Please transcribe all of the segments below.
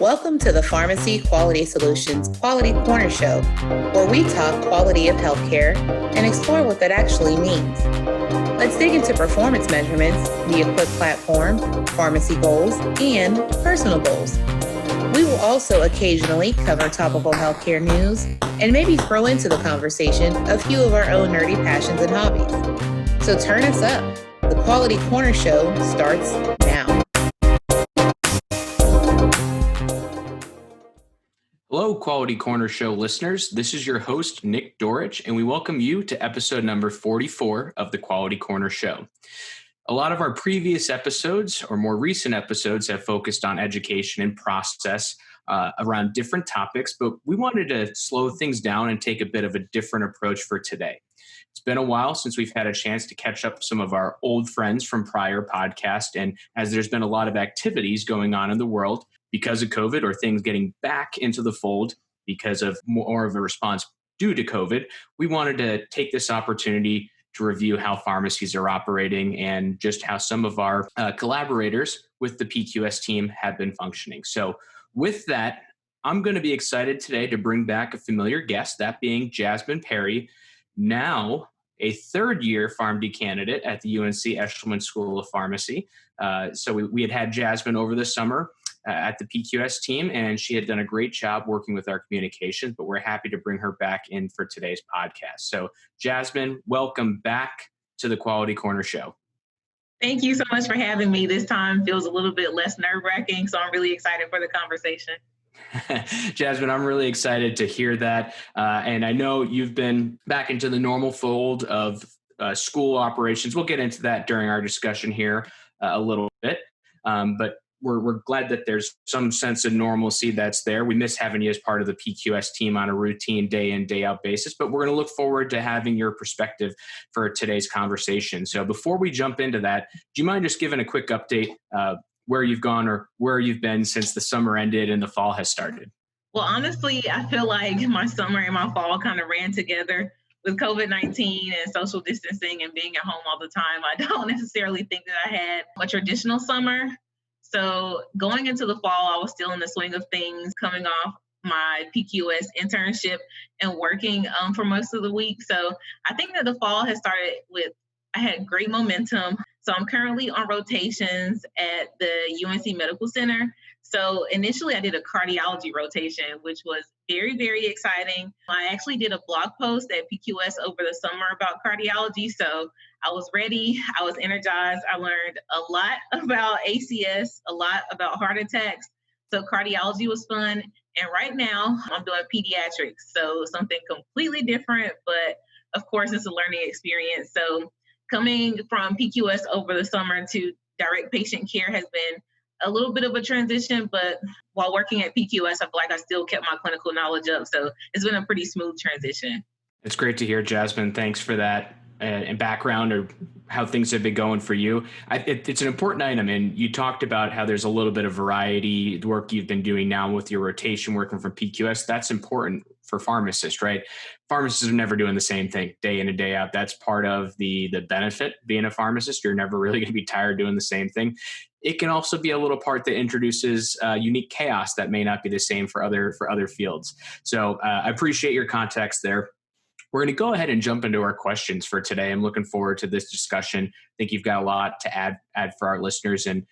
Welcome to the Pharmacy Quality Solutions Quality Corner Show, where we talk quality of healthcare and explore what that actually means. Let's dig into performance measurements, the Equip platform, pharmacy goals, and personal goals. We will also occasionally cover topical healthcare news and maybe throw into the conversation a few of our own nerdy passions and hobbies. So turn us up. The Quality Corner Show starts now. Hello, Quality Corner Show listeners. This is your host, Nick Dorich, and we welcome you to episode number 44 of the Quality Corner Show. A lot of our previous episodes, or more recent episodes, have focused on education and process around different topics, but we wanted to slow things down and take a bit of a different approach for today. It's been a while since we've had a chance to catch up some of our old friends from prior podcasts, and as there's been a lot of activities going on in the world, because of COVID or things getting back into the fold because of more of a response due to COVID, we wanted to take this opportunity to review how pharmacies are operating and just how some of our collaborators with the PQS team have been functioning. So with that, I'm going to be excited today to bring back a familiar guest, that being Jasmine Perry, now a third-year Pharm.D candidate at the UNC Eshelman School of Pharmacy. So we had Jasmine over the summer at the PQS team, and she had done a great job working with our communications, but we're happy to bring her back in for today's podcast. So Jasmine, welcome back to the Quality Corner Show. Thank you so much for having me. This time feels a little bit less nerve-wracking, so I'm really excited for the conversation. Jasmine, I'm really excited to hear that. And I know you've been back into the normal fold of school operations. We'll get into that during our discussion here a little bit. But we're glad that there's some sense of normalcy that's there. We miss having you as part of the PQS team on a routine day in, day out basis, but we're going to look forward to having your perspective for today's conversation. So before we jump into that, do you mind just giving a quick update where you've gone or where you've been since the summer ended and the fall has started? Well, honestly, I feel like my summer and my fall kind of ran together. With COVID-19 and social distancing and being at home all the time, I don't necessarily think that I had a traditional summer. So going into the fall, I was still in the swing of things, coming off my PQS internship and working for most of the week. So I think that the fall has started I had great momentum. So I'm currently on rotations at the UNC Medical Center. So initially I did a cardiology rotation, which was very, very exciting. I actually did a blog post at PQS over the summer about cardiology. So I was ready. I was energized. I learned a lot about ACS, a lot about heart attacks. So cardiology was fun. And right now I'm doing pediatrics. So something completely different, but of course it's a learning experience. So coming from PQS over the summer to direct patient care has been a little bit of a transition, but while working at PQS, I feel like I still kept my clinical knowledge up. So it's been a pretty smooth transition. It's great to hear, Jasmine. Thanks for that and background or how things have been going for you. It's an important item. And you talked about how there's a little bit of variety, the work you've been doing now with your rotation, working from PQS. That's important for pharmacists, right? Pharmacists are never doing the same thing day in and day out. That's part of the benefit being a pharmacist. You're never really going to be tired doing the same thing. It can also be a little part that introduces unique chaos that may not be the same for other fields. So I appreciate your context there. We're going to go ahead and jump into our questions for today. I'm looking forward to this discussion. I think you've got a lot to add for our listeners and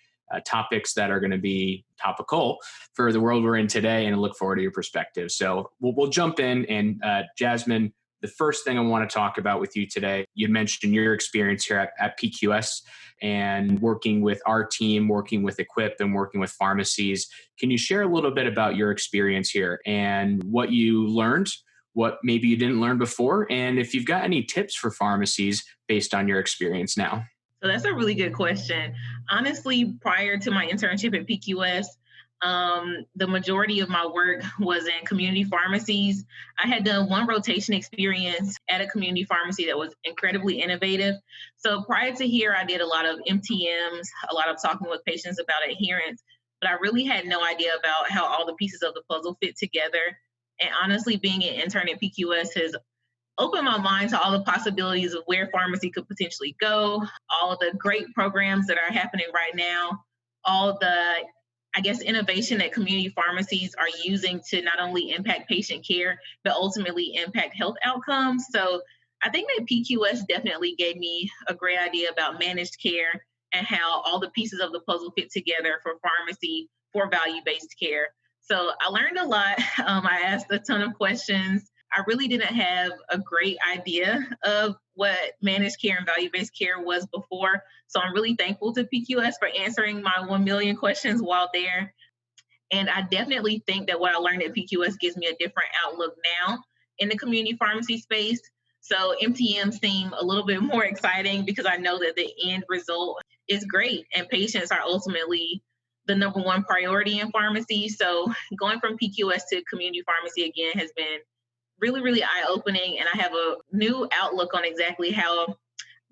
topics that are going to be topical for the world we're in today, and I look forward to your perspective. So we'll jump in. And Jasmine, the first thing I want to talk about with you today, you mentioned your experience here at PQS and working with our team, working with Equip and working with pharmacies. Can you share a little bit about your experience here and what you learned, what maybe you didn't learn before, and if you've got any tips for pharmacies based on your experience now? So that's a really good question. Honestly, prior to my internship at PQS, the majority of my work was in community pharmacies. I had done one rotation experience at a community pharmacy that was incredibly innovative. So prior to here, I did a lot of MTMs, a lot of talking with patients about adherence, but I really had no idea about how all the pieces of the puzzle fit together. And honestly, being an intern at PQS has opened my mind to all the possibilities of where pharmacy could potentially go, all of the great programs that are happening right now, all the I guess, innovation that community pharmacies are using to not only impact patient care, but ultimately impact health outcomes. So I think that PQS definitely gave me a great idea about managed care and how all the pieces of the puzzle fit together for pharmacy for value-based care. So I learned a lot. I asked a ton of questions. I really didn't have a great idea of what managed care and value-based care was before. So I'm really thankful to PQS for answering my 1 million questions while there. And I definitely think that what I learned at PQS gives me a different outlook now in the community pharmacy space. So MTMs seem a little bit more exciting because I know that the end result is great and patients are ultimately the number one priority in pharmacy. So going from PQS to community pharmacy again has been really, really eye-opening. And I have a new outlook on exactly how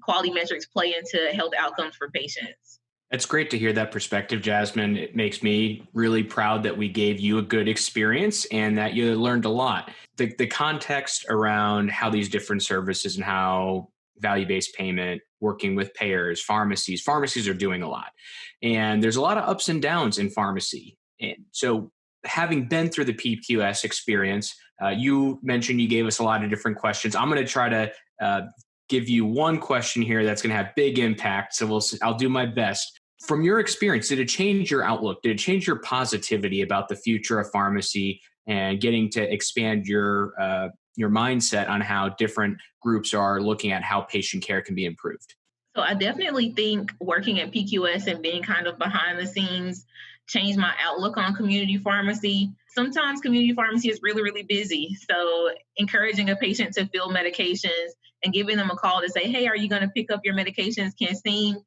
quality metrics play into health outcomes for patients. It's great to hear that perspective, Jasmine. It makes me really proud that we gave you a good experience and that you learned a lot. The context around how these different services and how value-based payment, working with payers, pharmacies are doing a lot. And there's a lot of ups and downs in pharmacy. And so having been through the PQS experience, you mentioned you gave us a lot of different questions. I'm going to try to give you one question here that's going to have big impact. So I'll do my best. From your experience, did it change your outlook? Did it change your positivity about the future of pharmacy and getting to expand your mindset on how different groups are looking at how patient care can be improved? So I definitely think working at PQS and being kind of behind the scenes changed my outlook on community pharmacy. Sometimes community pharmacy is really, really busy. So encouraging a patient to fill medications and giving them a call to say, hey, are you going to pick up your medications can seem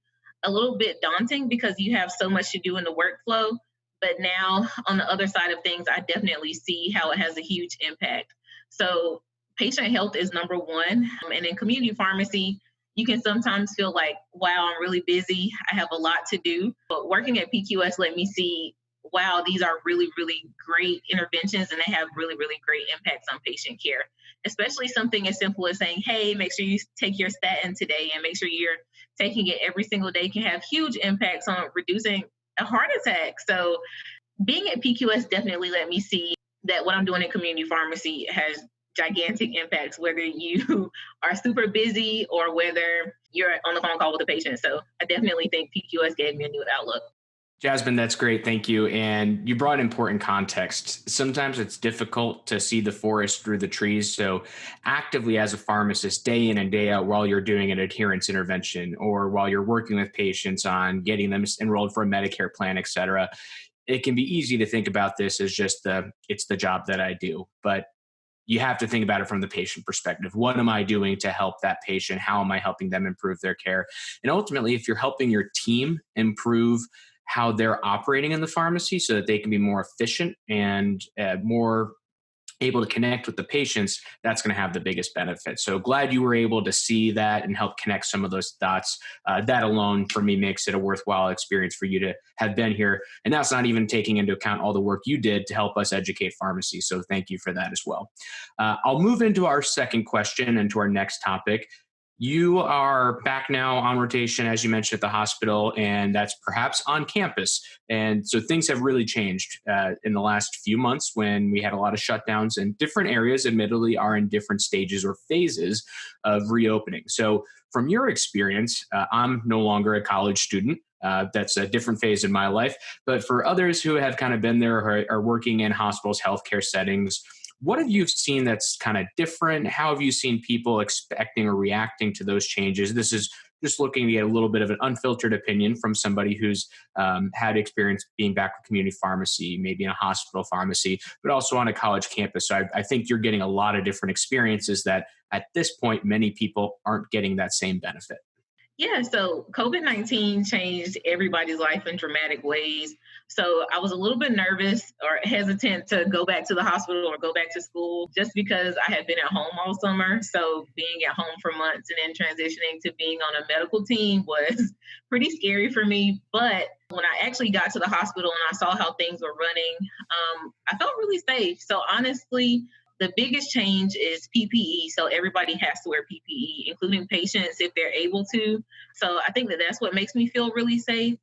a little bit daunting because you have so much to do in the workflow. But now on the other side of things, I definitely see how it has a huge impact. So patient health is number one. And in community pharmacy, you can sometimes feel like, wow, I'm really busy. I have a lot to do. But working at PQS let me see, wow, these are really, really great interventions and they have really, really great impacts on patient care. Especially something as simple as saying, hey, make sure you take your statin today and make sure you're taking it every single day can have huge impacts on reducing a heart attack. So being at PQS definitely let me see that what I'm doing in community pharmacy has gigantic impacts, whether you are super busy or whether you're on the phone call with a patient. So I definitely think PQS gave me a new outlook. Jasmine, that's great. Thank you. And you brought important context. Sometimes it's difficult to see the forest through the trees. So actively as a pharmacist, day in and day out, while you're doing an adherence intervention or while you're working with patients on getting them enrolled for a Medicare plan, et cetera, it can be easy to think about this as just it's the job that I do. But you have to think about it from the patient perspective. What am I doing to help that patient? How am I helping them improve their care? And ultimately, if you're helping your team improve how they're operating in the pharmacy so that they can be more efficient and more able to connect with the patients, that's going to have the biggest benefit. So glad you were able to see that and help connect some of those dots. That alone for me makes it a worthwhile experience for you to have been here. And that's not even taking into account all the work you did to help us educate pharmacy. So thank you for that as well. I'll move into our second question and to our next topic. You are back now on rotation, as you mentioned, at the hospital, and that's perhaps on campus. And so things have really changed in the last few months when we had a lot of shutdowns, and different areas, admittedly, are in different stages or phases of reopening. So from your experience, I'm no longer a college student. That's a different phase in my life. But for others who have kind of been there or are working in hospitals, healthcare settings, what have you seen that's kind of different? How have you seen people expecting or reacting to those changes? This is just looking to get a little bit of an unfiltered opinion from somebody who's had experience being back with community pharmacy, maybe in a hospital pharmacy, but also on a college campus. So I think you're getting a lot of different experiences that at this point, many people aren't getting that same benefit. Yeah, so COVID-19 changed everybody's life in dramatic ways. So I was a little bit nervous or hesitant to go back to the hospital or go back to school just because I had been at home all summer. So being at home for months and then transitioning to being on a medical team was pretty scary for me. But when I actually got to the hospital and I saw how things were running, I felt really safe. So honestly, the biggest change is PPE. So everybody has to wear PPE, including patients if they're able to. So I think that that's what makes me feel really safe.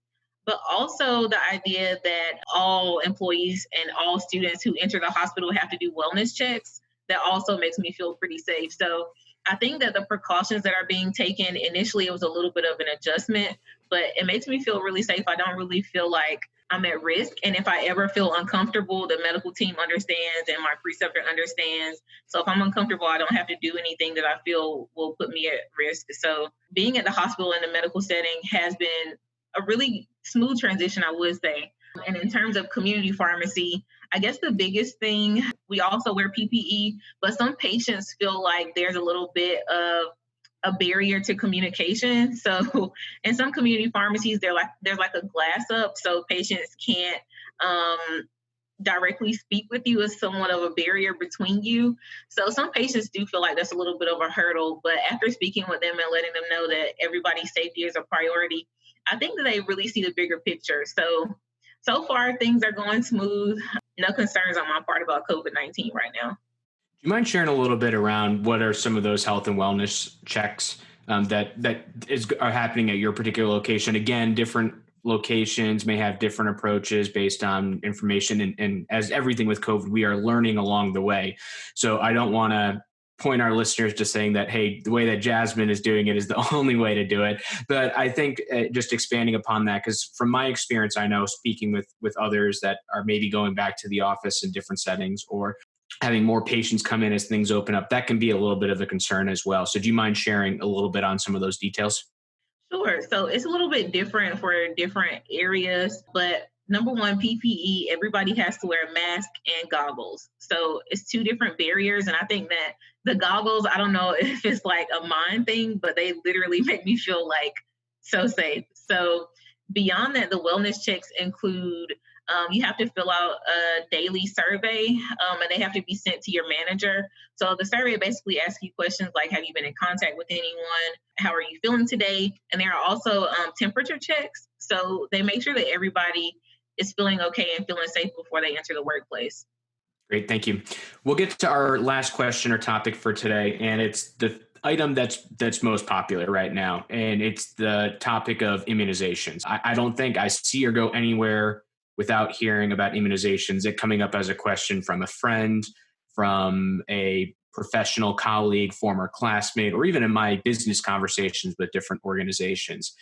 but also the idea that all employees and all students who enter the hospital have to do wellness checks. That also makes me feel pretty safe. So I think that the precautions that are being taken, initially it was a little bit of an adjustment, but it makes me feel really safe. I don't really feel like I'm at risk. And if I ever feel uncomfortable, the medical team understands and my preceptor understands. So if I'm uncomfortable, I don't have to do anything that I feel will put me at risk. So being at the hospital in the medical setting has been a really smooth transition, I would say. And in terms of community pharmacy, I guess the biggest thing, we also wear PPE, but some patients feel like there's a little bit of a barrier to communication. So in some community pharmacies, there's like a glass up, so patients can't directly speak with you. Is somewhat of a barrier between you. So some patients do feel like that's a little bit of a hurdle, but after speaking with them and letting them know that everybody's safety is a priority, I think that they really see the bigger picture. So far, things are going smooth. No concerns on my part about COVID-19 right now. Do you mind sharing a little bit around what are some of those health and wellness checks that are happening at your particular location? Again, different locations may have different approaches based on information. And as everything with COVID, we are learning along the way. So I don't want to point our listeners to saying that, hey, the way that Jasmine is doing it is the only way to do it. But I think just expanding upon that, because from my experience, I know speaking with others that are maybe going back to the office in different settings or having more patients come in as things open up, that can be a little bit of a concern as well. So do you mind sharing a little bit on some of those details? Sure. So it's a little bit different for different areas, but number one, PPE, everybody has to wear a mask and goggles. So it's two different barriers. And I think that the goggles, I don't know if it's like a mind thing, but they literally make me feel like so safe. So beyond that, the wellness checks include you have to fill out a daily survey and they have to be sent to your manager. So the survey basically asks you questions like, have you been in contact with anyone? How are you feeling today? And there are also temperature checks. So they make sure that everybody is feeling okay and feeling safe before they enter the workplace. Great, thank you. We'll get to our last question or topic for today, and it's the item that's most popular right now, and it's the topic of immunizations. I don't think I see or go anywhere without hearing about immunizations. It coming up as a question from a friend, from a professional colleague, former classmate, or even in my business conversations with different organizations.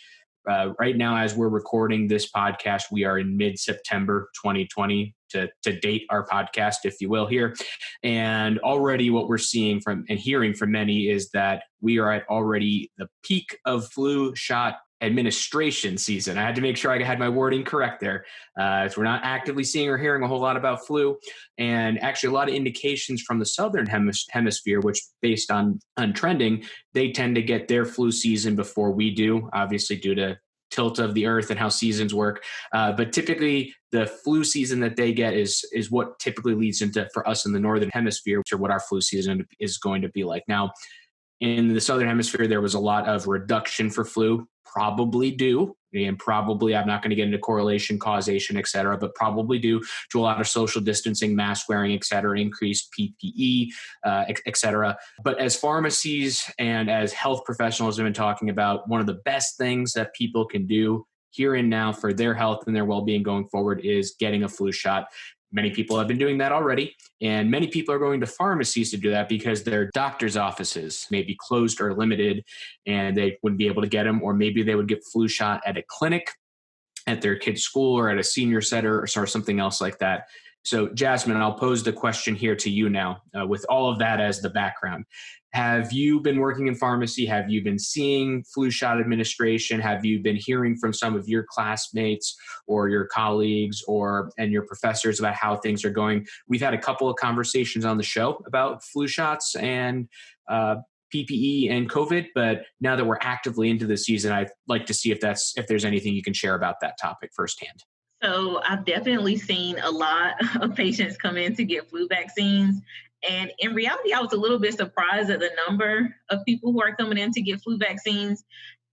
Right now, as we're recording this podcast, we are in mid-September 2020 to date our podcast, if you will, here. And already what we're seeing from and hearing from many is that we are at already the peak of flu shot administration season. I had to make sure I had my wording correct there. So we're not actively seeing or hearing a whole lot about flu, and actually a lot of indications from the southern hemisphere, which based on trending, they tend to get their flu season before we do, obviously due to tilt of the earth and how seasons work. But typically the flu season that they get is what typically leads into, for us in the northern hemisphere, or what our flu season is going to be like. Now, in the southern hemisphere, there was a lot of reduction for flu, probably due, and probably, I'm not going to get into correlation, causation, et cetera, but probably due to a lot of social distancing, mask wearing, et cetera, increased PPE, et cetera. But as pharmacies and as health professionals have been talking about, one of the best things that people can do here and now for their health and their well-being going forward is getting a flu shot. Many people have been doing that already, and many people are going to pharmacies to do that because their doctor's offices may be closed or limited and they wouldn't be able to get them, or maybe they would get flu shot at a clinic, at their kid's school, or at a senior center, or something else like that. So Jasmine, I'll pose the question here to you now with all of that as the background. Have you been working in pharmacy? Have you been seeing flu shot administration? Have you been hearing from some of your classmates or your colleagues and your professors about how things are going? We've had a couple of conversations on the show about flu shots and PPE and COVID, but now that we're actively into the season, I'd like to see if there's anything you can share about that topic firsthand. So I've definitely seen a lot of patients come in to get flu vaccines. And in reality, I was a little bit surprised at the number of people who are coming in to get flu vaccines.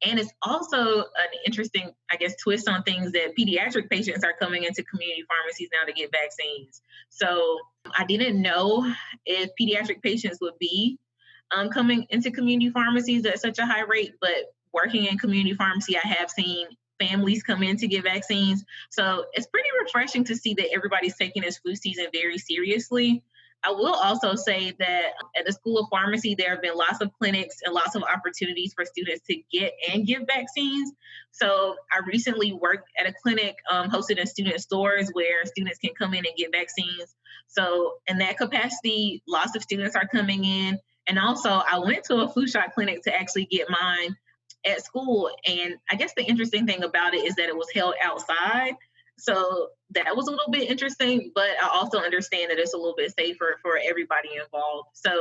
And it's also an interesting, I guess, twist on things that pediatric patients are coming into community pharmacies now to get vaccines. So I didn't know if pediatric patients would be coming into community pharmacies at such a high rate, but working in community pharmacy, I have seen families come in to get vaccines. So it's pretty refreshing to see that everybody's taking this flu season very seriously. I will also say that at the School of Pharmacy, there have been lots of clinics and lots of opportunities for students to get and give vaccines. So I recently worked at a clinic hosted in student stores where students can come in and get vaccines. So in that capacity, lots of students are coming in. And also I went to a flu shot clinic to actually get mine at school. And I guess the interesting thing about it is that it was held outside. So that was a little bit interesting, but I also understand that it's a little bit safer for everybody involved. So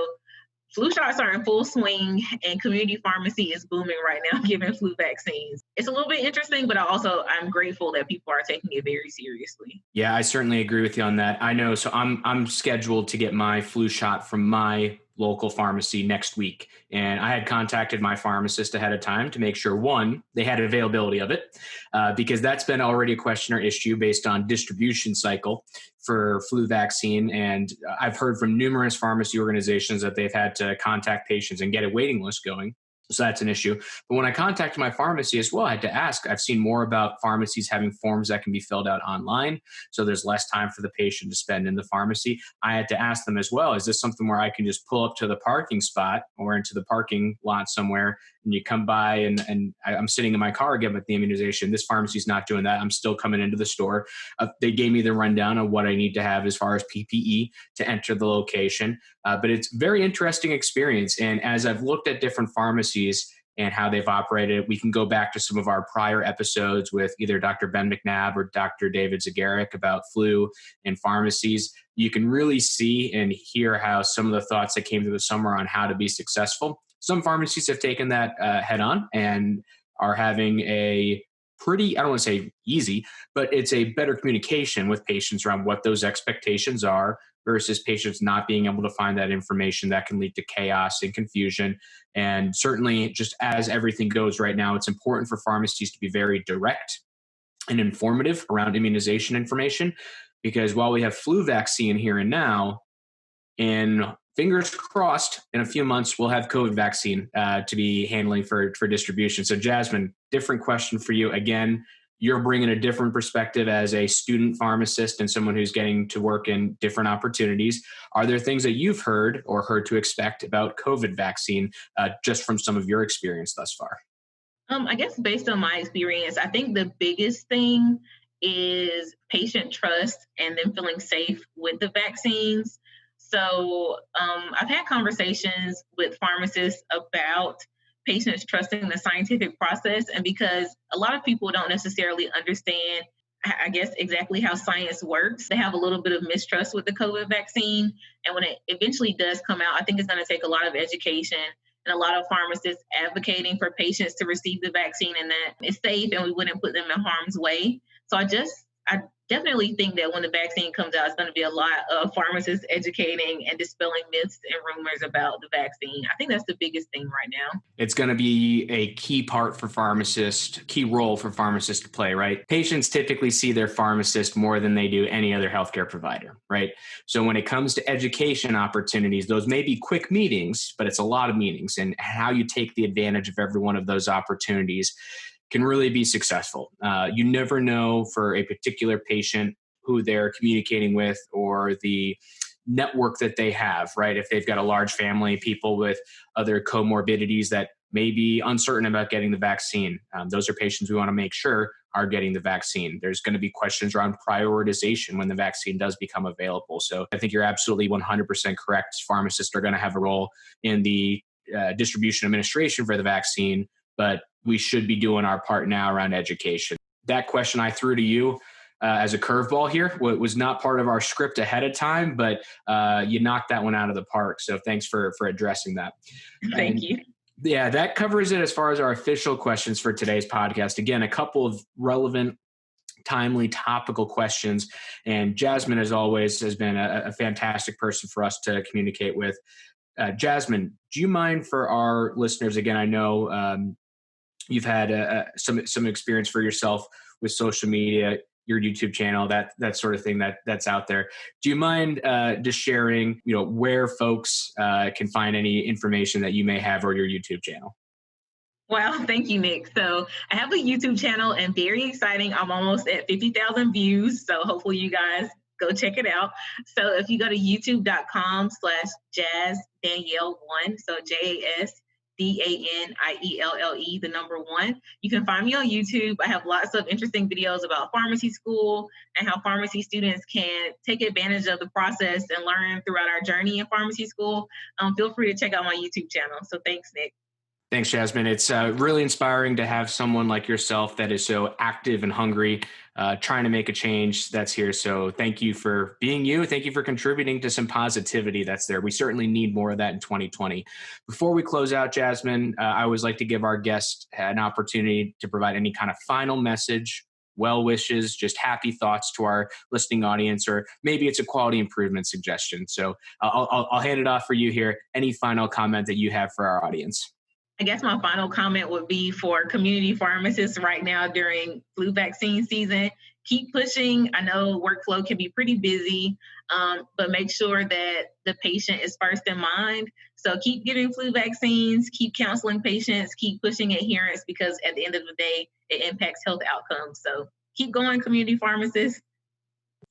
flu shots are in full swing and community pharmacy is booming right now, giving flu vaccines. It's a little bit interesting, but I'm grateful that people are taking it very seriously. Yeah, I certainly agree with you on that. I know. So I'm scheduled to get my flu shot from my local pharmacy next week. And I had contacted my pharmacist ahead of time to make sure, one, they had availability of it, because that's been already a question or issue based on distribution cycle for flu vaccine. And I've heard from numerous pharmacy organizations that they've had to contact patients and get a waiting list going. So that's an issue. But when I contacted my pharmacy as well, I had to ask, I've seen more about pharmacies having forms that can be filled out online. So there's less time for the patient to spend in the pharmacy. I had to ask them as well, is this something where I can just pull up to the parking spot or into the parking lot somewhere and you come by and I'm sitting in my car getting the immunization? This pharmacy's not doing that. I'm still coming into the store. They gave me the rundown of what I need to have as far as PPE to enter the location. But it's a very interesting experience. And as I've looked at different pharmacies and how they've operated, we can go back to some of our prior episodes with either Dr. Ben McNabb or Dr. David Zagaric about flu and pharmacies. You can really see and hear how some of the thoughts that came through the summer on how to be successful. Some pharmacies have taken that head on and are having a pretty, I don't want to say easy, but it's a better communication with patients around what those expectations are versus patients not being able to find that information. That can lead to chaos and confusion. And certainly, just as everything goes right now, it's important for pharmacies to be very direct and informative around immunization information, because while we have flu vaccine here and now, in fingers crossed, in a few months, we'll have COVID vaccine to be handling for distribution. So Jasmine, different question for you. Again, you're bringing a different perspective as a student pharmacist and someone who's getting to work in different opportunities. Are there things that you've heard or heard to expect about COVID vaccine just from some of your experience thus far? I guess based on my experience, I think the biggest thing is patient trust and them feeling safe with the vaccines. So I've had conversations with pharmacists about patients trusting the scientific process. And because a lot of people don't necessarily understand, I guess, exactly how science works, they have a little bit of mistrust with the COVID vaccine. And when it eventually does come out, I think it's going to take a lot of education and a lot of pharmacists advocating for patients to receive the vaccine and that it's safe and we wouldn't put them in harm's way. So I definitely think that when the vaccine comes out, it's going to be a lot of pharmacists educating and dispelling myths and rumors about the vaccine. I think that's the biggest thing right now. It's going to be a key role for pharmacists to play, right? Patients typically see their pharmacist more than they do any other healthcare provider, right? So when it comes to education opportunities, those may be quick meetings, but it's a lot of meetings, and how you take the advantage of every one of those opportunities can really be successful. You never know for a particular patient who they're communicating with or the network that they have, right? If they've got a large family, people with other comorbidities that may be uncertain about getting the vaccine. Those are patients we want to make sure are getting the vaccine. There's going to be questions around prioritization when the vaccine does become available. So I think you're absolutely 100% correct. Pharmacists are going to have a role in the distribution administration for the vaccine, but we should be doing our part now around education. That question I threw to you as a curveball here was not part of our script ahead of time, but you knocked that one out of the park. So thanks for addressing that. Thank you. Yeah, that covers it as far as our official questions for today's podcast. Again, a couple of relevant, timely, topical questions. And Jasmine, as always, has been a fantastic person for us to communicate with. Jasmine, do you mind for our listeners, again, I know you've had some experience for yourself with social media, your YouTube channel, that sort of thing that's out there. Do you mind just sharing, where folks can find any information that you may have or your YouTube channel? Wow, thank you, Nick. So I have a YouTube channel and very exciting. I'm almost at 50,000 views. So hopefully you guys go check it out. So if you go to youtube.com/JasDanielle1, so JasDanielle, the number one, you can find me on YouTube. I have lots of interesting videos about pharmacy school and how pharmacy students can take advantage of the process and learn throughout our journey in pharmacy school. Feel free to check out my YouTube channel. So thanks, Nick. Thanks, Jasmine. It's really inspiring to have someone like yourself that is so active and hungry, trying to make a change that's here. So thank you for being you. Thank you for contributing to some positivity that's there. We certainly need more of that in 2020. Before we close out, Jasmine, I always like to give our guests an opportunity to provide any kind of final message, well wishes, just happy thoughts to our listening audience, or maybe it's a quality improvement suggestion. So I'll hand it off for you here. Any final comment that you have for our audience? I guess my final comment would be for community pharmacists right now during flu vaccine season. Keep pushing. I know workflow can be pretty busy, but make sure that the patient is first in mind. So keep giving flu vaccines, keep counseling patients, keep pushing adherence, because at the end of the day, it impacts health outcomes. So keep going, community pharmacists.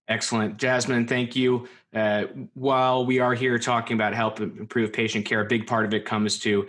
Excellent. Jasmine, thank you. While we are here talking about help improve patient care, a big part of it comes to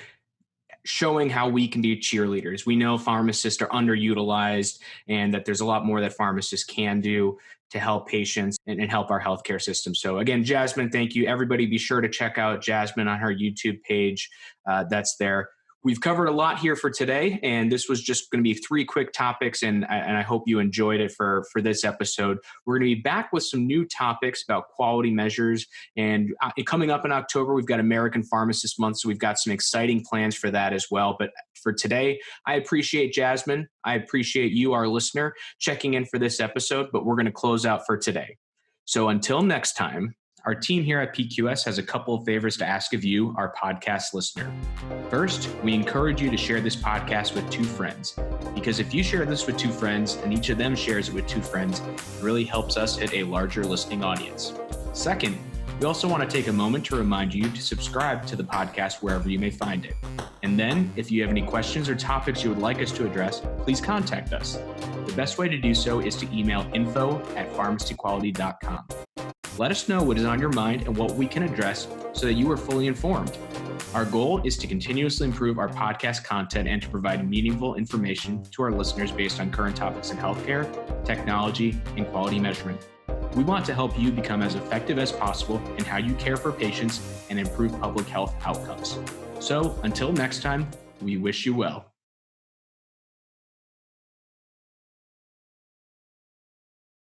showing how we can be cheerleaders. We know pharmacists are underutilized and that there's a lot more that pharmacists can do to help patients and help our healthcare system. So again, Jasmine, thank you. Everybody be sure to check out Jasmine on her YouTube page. That's there. We've covered a lot here for today, and this was just going to be 3 quick topics, and I hope you enjoyed it for this episode. We're going to be back with some new topics about quality measures, and coming up in October, we've got American Pharmacist Month, so we've got some exciting plans for that as well. But for today, I appreciate Jasmine. I appreciate you, our listener, checking in for this episode, but we're going to close out for today. So until next time, our team here at PQS has a couple of favors to ask of you, our podcast listener. First, we encourage you to share this podcast with 2 friends, because if you share this with 2 friends and each of them shares it with 2 friends, it really helps us hit a larger listening audience. Second, we also want to take a moment to remind you to subscribe to the podcast wherever you may find it. And then, if you have any questions or topics you would like us to address, please contact us. The best way to do so is to email info@pharmacyquality.com. Let us know what is on your mind and what we can address so that you are fully informed. Our goal is to continuously improve our podcast content and to provide meaningful information to our listeners based on current topics in healthcare, technology, and quality measurement. We want to help you become as effective as possible in how you care for patients and improve public health outcomes. So until next time, we wish you well.